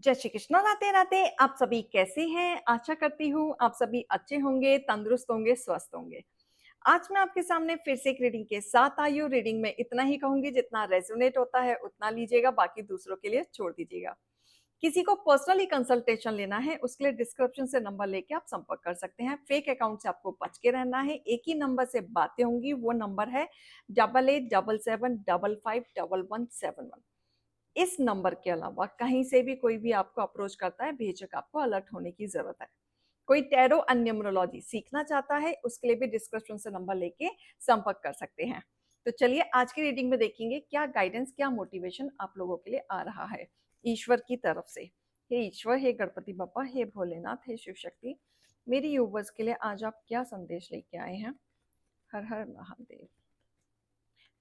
जय श्री कृष्णा। राधे राधे। आप सभी कैसे हैं? आशा करती हूँ आप सभी अच्छे होंगे, तंदुरुस्त होंगे, स्वस्थ होंगे। आज मैं आपके सामने फिर से एक रीडिंग के साथ आई हूँ। रीडिंग में इतना ही कहूंगी, जितना रेजोनेट होता है उतना लीजिएगा, बाकी दूसरों के लिए छोड़ दीजिएगा। किसी को पर्सनली कंसल्टेशन लेना है उसके लिए डिस्क्रिप्शन से नंबर लेके आप संपर्क कर सकते हैं। फेक अकाउंट से आपको बच के रहना है। एक ही नंबर से बातें होंगी, वो नंबर है 8877751171। इस नंबर के अलावा कहीं से भी कोई भी आपको अप्रोच करता है, बेझक आपको अलर्ट होने की जरूरत है। कोई टैरो एंड न्यूमरोलॉजी सीखना चाहता है उसके लिए भी डिस्क्रिप्शन से नंबर लेके संपर्क कर सकते हैं। तो चलिए आज की रीडिंग में देखेंगे क्या गाइडेंस, क्या मोटिवेशन आप लोगों के लिए आ रहा है ईश्वर की तरफ से। हे ईश्वर, हे गणपति बप्पा, हे भोलेनाथ, हे शिव शक्ति, मेरी यूवर्स के लिए आज आप क्या संदेश लेके आए हैं। हर हर महादेव।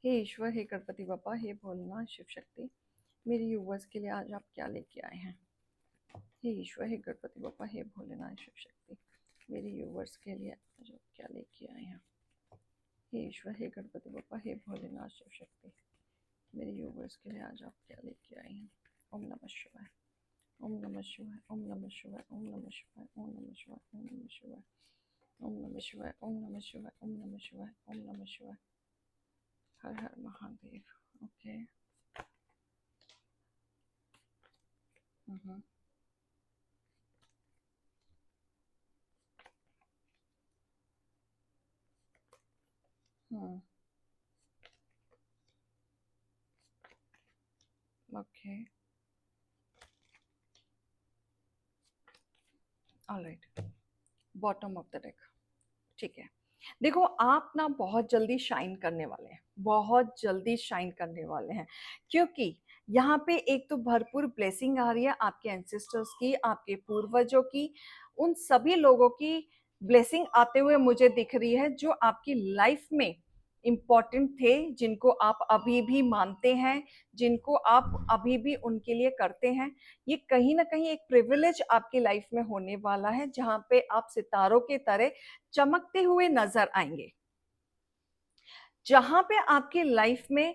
हे ईश्वर, हे गणपति बप्पा, हे भोलेनाथ, शिव शक्ति, मेरी यूवर्स के लिए आज आप क्या लेके आए हैं। हे ईश्वर, हे गणपति बप्पा, हे भोलेनाथ, शिव शक्ति, मेरी यूवर्स के लिए आज आप क्या लेके आए हैं। हे ईश्वर, हे गणपति बप्पा, हे भोलेनाथ, शिव शक्ति, मेरी यूवर्स के लिए आज आप क्या लेके आए हैं। ओम नमः शिवाय, ओम नमः शिवाय, ओम नमः शिवाय, ओम नमः शिवाय, ओम नमः शिवाय, ओम नमः शिवाय, ओम नमः शिवाय, ओम नमः शिवाय, ओम नमः शिवाय, ओम नमः शिवाय। हर हर Mahadev. Okay. Hmm. Hmm. Okay. Alright. Bottom of the deck. ठीक है। देखो, आप ना बहुत जल्दी शाइन करने वाले हैं, बहुत जल्दी शाइन करने वाले हैं, क्योंकि यहाँ पे एक तो भरपूर ब्लेसिंग आ रही है आपके एंसेस्टर्स की, आपके पूर्वजों की, उन सभी लोगों की ब्लेसिंग आते हुए मुझे दिख रही है जो आपकी लाइफ में इम्पॉर्टेंट थे, जिनको आप अभी भी मानते हैं, जिनको आप अभी भी उनके लिए करते हैं। ये कहीं ना कहीं एक प्रिविलेज आपकी लाइफ में होने वाला है, जहां पे आप सितारों के तरह चमकते हुए नजर आएंगे। जहां पे आपकी लाइफ में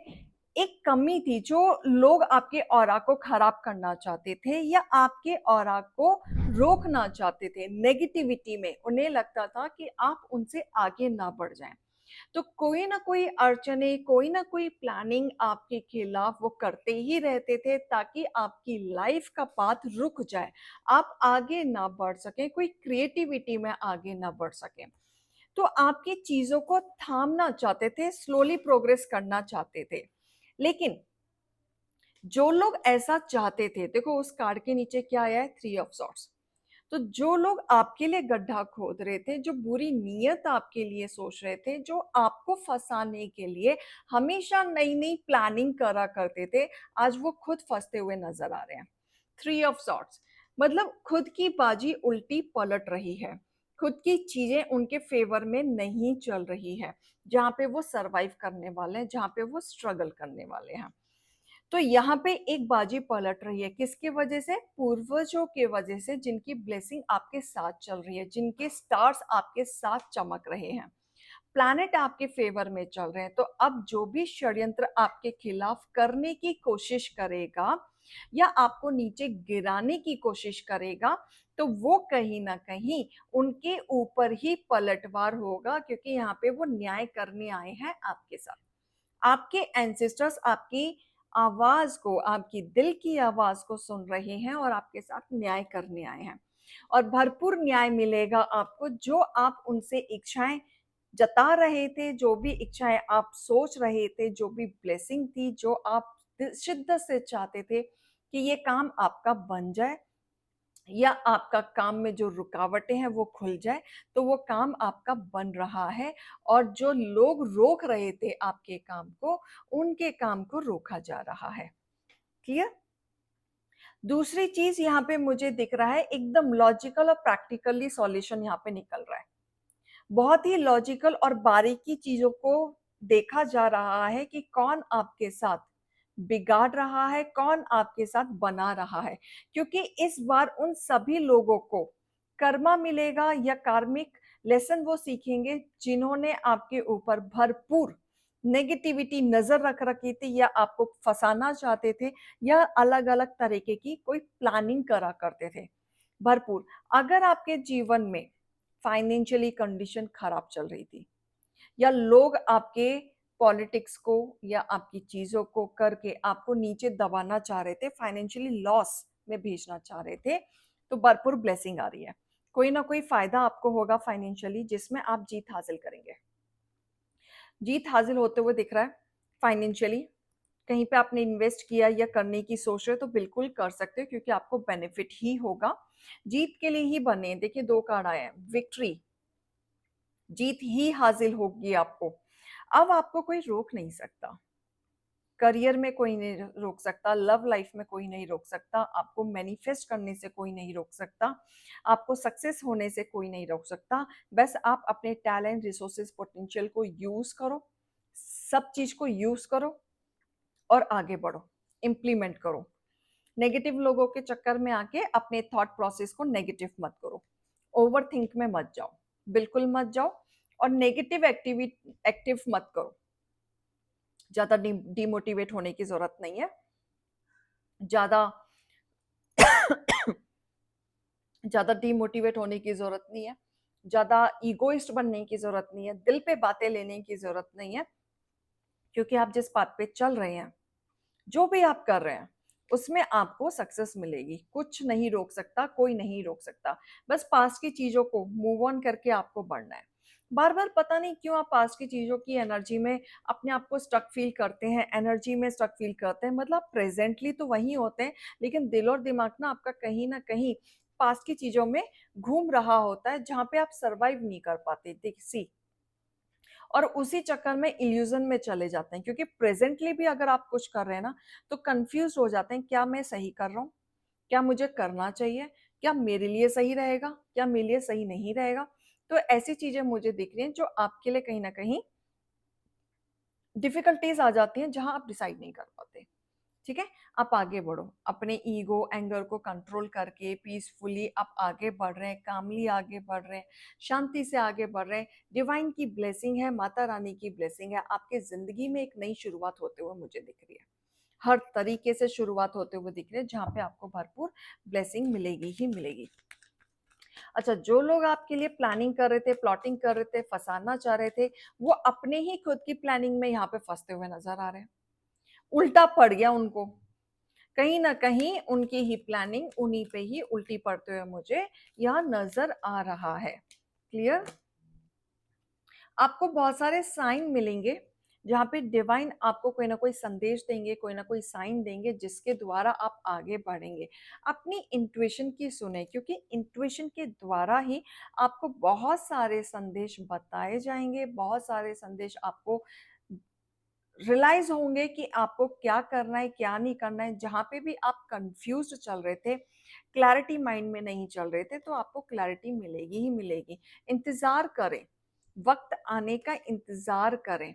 एक कमी थी, जो लोग आपके ऑरा को खराब करना चाहते थे या आपके ऑरा को रोकना चाहते थे, नेगेटिविटी में उन्हें लगता था कि आप उनसे आगे ना बढ़ जाएं, तो कोई ना कोई अड़चने, कोई ना कोई प्लानिंग आपके खिलाफ वो करते ही रहते थे, ताकि आपकी लाइफ का पाथ रुक जाए, आप आगे ना बढ़ सकें, कोई क्रिएटिविटी में आगे ना बढ़ सकें। तो आपकी चीजों को थामना चाहते थे, स्लोली प्रोग्रेस करना चाहते थे। लेकिन जो लोग ऐसा चाहते थे, देखो उस कार्ड के नीचे क्या आया है, 3 ऑफ सॉर्ड्स। तो जो लोग आपके लिए गड्ढा खोद रहे थे, जो बुरी नीयत आपके लिए सोच रहे थे, जो आपको फंसाने के लिए हमेशा नई नई प्लानिंग करा करते थे, आज वो खुद फंसते हुए नजर आ रहे हैं। 3 ऑफ सॉर्ड्स मतलब खुद की बाजी उल्टी पलट रही है, खुद की चीजें उनके फेवर में नहीं चल रही है, जहां पे वो सरवाइव करने वाले हैं, जहां पे वो स्ट्रगल करने वाले हैं। तो यहाँ पे एक बाजी पलट रही है, किसके वजह से, पूर्वजों के वजह से, जिनकी ब्लेसिंग आपके साथ चल रही है, जिनके स्टार्स आपके साथ चमक रहे हैं, प्लैनेट आपके फेवर में चल रहे हैं। तो अब जो भी षड्यंत्र आपके खिलाफ करने की कोशिश करेगा या आपको नीचे गिराने की कोशिश करेगा, तो वो कहीं ना कहीं उनके ऊपर ही पलटवार होगा, क्योंकि यहाँ पे वो न्याय करने आए हैं आपके साथ। आपके एंसेस्टर्स आपकी आवाज को, आपकी दिल की आवाज को सुन रहे हैं और आपके साथ न्याय करने आए हैं। और भरपूर न्याय मिलेगा आपको। जो आप उनसे इच्छाएं जता रहे थे, जो भी इच्छाएं आप सोच रहे थे, जो भी ब्लेसिंग थी, जो आप शिद्दत से चाहते थे कि ये काम आपका बन जाए, या आपका काम में जो रुकावटें हैं वो खुल जाए, तो वो काम आपका बन रहा है। और जो लोग रोक रहे थे आपके काम को, उनके काम को रोका जा रहा है। क्लियर। दूसरी चीज यहाँ पे मुझे दिख रहा है, एकदम लॉजिकल और प्रैक्टिकली सॉल्यूशन यहाँ पे निकल रहा है। बहुत ही लॉजिकल और बारीकी चीजों को देखा जा रहा है कि कौन आपके साथ बिगाड़ रहा है, कौन आपके साथ बना रहा है। क्योंकि इस बार उन सभी लोगों को कर्मा मिलेगा या कार्मिक लेसन वो सीखेंगे, जिन्होंने आपके ऊपर भरपूर नेगेटिविटी नजर रख रखी थी, या आपको फंसाना चाहते थे, या अलग अलग तरीके की कोई प्लानिंग करा करते थे भरपूर। अगर आपके जीवन में फाइनेंशियली कंडीशन खराब चल रही थी, या लोग आपके पॉलिटिक्स को या आपकी चीजों को करके आपको नीचे दबाना चाह रहे थे, फाइनेंशियली लॉस में भेजना चाह रहे थे, तो भरपूर ब्लेसिंग आ रही है। कोई ना कोई फायदा आपको होगा फाइनेंशियली, जिसमें आप जीत हासिल करेंगे। जीत हासिल होते हुए दिख रहा है फाइनेंशियली। कहीं पे आपने इन्वेस्ट किया या करने की सोच रहे हो तो बिल्कुल कर सकते हो, क्योंकि आपको बेनिफिट ही होगा। जीत के लिए ही बने। देखिए, 2 कार्ड आए हैं, विक्ट्री, जीत ही हासिल होगी आपको। अब आपको कोई रोक नहीं सकता। करियर में कोई नहीं रोक सकता, लव लाइफ में कोई नहीं रोक सकता, आपको मैनिफेस्ट करने से कोई नहीं रोक सकता, आपको सक्सेस होने से कोई नहीं रोक सकता। बस आप अपने टैलेंट, रिसोर्सेज, पोटेंशियल को यूज करो, सब चीज को यूज करो और आगे बढ़ो, इम्प्लीमेंट करो। नेगेटिव लोगों के चक्कर में आके अपने थॉट प्रोसेस को नेगेटिव मत करो, ओवर थिंक में मत जाओ, बिल्कुल मत जाओ। और नेगेटिव एक्टिव मत करो। ज्यादा डिमोटिवेट होने की जरूरत नहीं है, ज्यादा ज्यादा डिमोटिवेट होने की जरूरत नहीं है, ज्यादा ईगोइस्ट बनने की जरूरत नहीं है, दिल पे बातें लेने की जरूरत नहीं है। क्योंकि आप जिस बात पे चल रहे हैं, जो भी आप कर रहे हैं, उसमें आपको सक्सेस मिलेगी। कुछ नहीं रोक सकता, कोई नहीं रोक सकता। बस पास की चीजों को मूव ऑन करके आपको बढ़ना है। बार बार पता नहीं क्यों आप पास की चीजों की एनर्जी में अपने आप को स्टक फील करते हैं, एनर्जी में स्टक फील करते हैं। मतलब प्रेजेंटली तो वहीं होते हैं, लेकिन दिल और दिमाग ना कहीं पास की चीजों में घूम रहा होता है, जहां पे आप सरवाइव नहीं कर पाते। सी, और उसी चक्कर में इल्यूजन में चले जाते हैं। क्योंकि प्रेजेंटली भी अगर आप कुछ कर रहे हैं ना, तो कंफ्यूज हो जाते हैं, क्या मैं सही कर रहा हूँ, क्या मुझे करना चाहिए, क्या मेरे लिए सही रहेगा, क्या मेरे लिए सही नहीं रहेगा। तो ऐसी चीजें मुझे दिख रही हैं जो आपके लिए कहीं ना कहीं डिफिकल्टीज आ जाती हैं, जहां आप डिसाइड नहीं कर पाते। ठीक है, आप आगे बढ़ो, अपने ईगो, एंगर को कंट्रोल करके पीसफुली आप आगे बढ़ रहे हैं, कामली आगे बढ़ रहे हैं, शांति से आगे बढ़ रहे हैं। डिवाइन की ब्लेसिंग है, माता रानी की ब्लेसिंग है, आपके जिंदगी में एक नई शुरुआत होते हुए मुझे दिख रही है। हर तरीके से शुरुआत होते हुए दिख रही है, जहाँ पे आपको भरपूर ब्लेसिंग मिलेगी ही मिलेगी। अच्छा, जो लोग आपके लिए प्लानिंग कर रहे थे, प्लॉटिंग कर रहे थे, फंसाना चाह रहे थे, वो अपने ही खुद की प्लानिंग में यहाँ पे फंसते हुए नजर आ रहे हैं। उल्टा पड़ गया उनको, कहीं ना कहीं उनकी ही प्लानिंग उन्हीं पे ही उल्टी पड़ते हुए मुझे यहाँ नजर आ रहा है। क्लियर? आपको बहुत सारे साइन मिलेंगे, जहाँ पे डिवाइन आपको कोई ना कोई संदेश देंगे, कोई ना कोई साइन देंगे, जिसके द्वारा आप आगे बढ़ेंगे। अपनी इंट्यूशन की सुने, क्योंकि इंट्यूशन के द्वारा ही आपको बहुत सारे संदेश बताए जाएंगे, बहुत सारे संदेश आपको रियलाइज होंगे कि आपको क्या करना है, क्या नहीं करना है। जहाँ पे भी आप कंफ्यूज्ड चल रहे थे, क्लैरिटी माइंड में नहीं चल रहे थे, तो आपको क्लैरिटी मिलेगी ही मिलेगी। इंतजार करें, वक्त आने का इंतजार करें।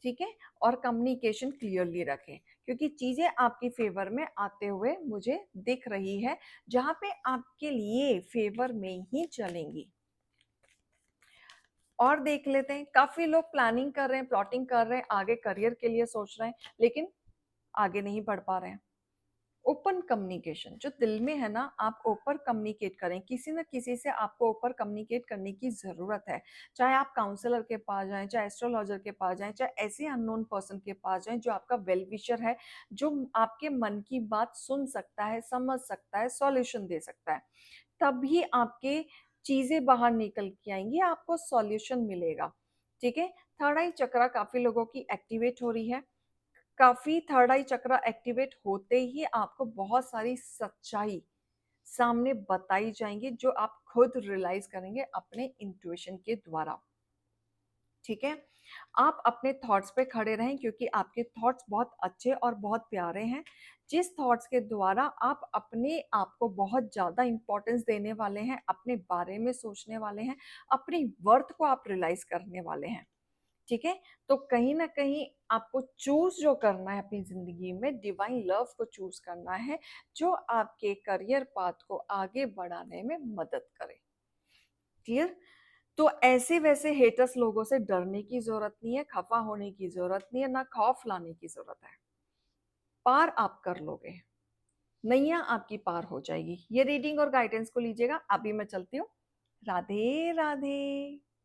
ठीक है, और कम्युनिकेशन क्लियरली रखें, क्योंकि चीजें आपकी फेवर में आते हुए मुझे दिख रही है, जहाँ पे आपके लिए फेवर में ही चलेंगी। और देख लेते हैं, काफी लोग प्लानिंग कर रहे हैं, प्लॉटिंग कर रहे हैं, आगे करियर के लिए सोच रहे हैं, लेकिन आगे नहीं बढ़ पा रहे हैं। ओपन कम्युनिकेशन जो दिल में है ना, आप ओपन कम्युनिकेट करें। किसी न किसी से आपको ओपन कम्युनिकेट करने की जरूरत है। चाहे आप काउंसलर के पास जाएं, चाहे एस्ट्रोलॉजर के पास जाएं, चाहे ऐसे अननोन पर्सन के पास जाएं जो आपका वेल विशर है, जो आपके मन की बात सुन सकता है, समझ सकता है, सॉल्यूशन दे सकता है। तभी आपके चीजें बाहर निकल के आएंगी, आपको सॉल्यूशन मिलेगा। ठीक है, थर्ड आई चक्रा काफी लोगों की एक्टिवेट हो रही है। काफी थर्ड आई चक्र एक्टिवेट होते ही आपको बहुत सारी सच्चाई सामने बताई जाएंगी, जो आप खुद रियलाइज करेंगे अपने इंट्यूशन के द्वारा। ठीक है, आप अपने थॉट्स पे खड़े रहें, क्योंकि आपके थॉट्स बहुत अच्छे और बहुत प्यारे हैं। जिस थॉट्स के द्वारा आप अपने आप को बहुत ज्यादा इंपॉर्टेंस देने वाले हैं, अपने बारे में सोचने वाले हैं, अपनी वर्थ को आप रियलाइज करने वाले हैं। ठीक है, तो कहीं ना कहीं आपको चूज जो करना है अपनी जिंदगी में, डिवाइन लव को चूज करना है, जो आपके करियर पाथ को आगे बढ़ाने में मदद करे। क्लियर? तो ऐसे वैसे हेटर्स लोगों से डरने की जरूरत नहीं है, खफा होने की जरूरत नहीं है, ना खौफ लाने की जरूरत है। पार आप कर लोगे, नैया आपकी पार हो जाएगी। ये रीडिंग और गाइडेंस को लीजिएगा। अभी मैं चलती हूँ। राधे राधे।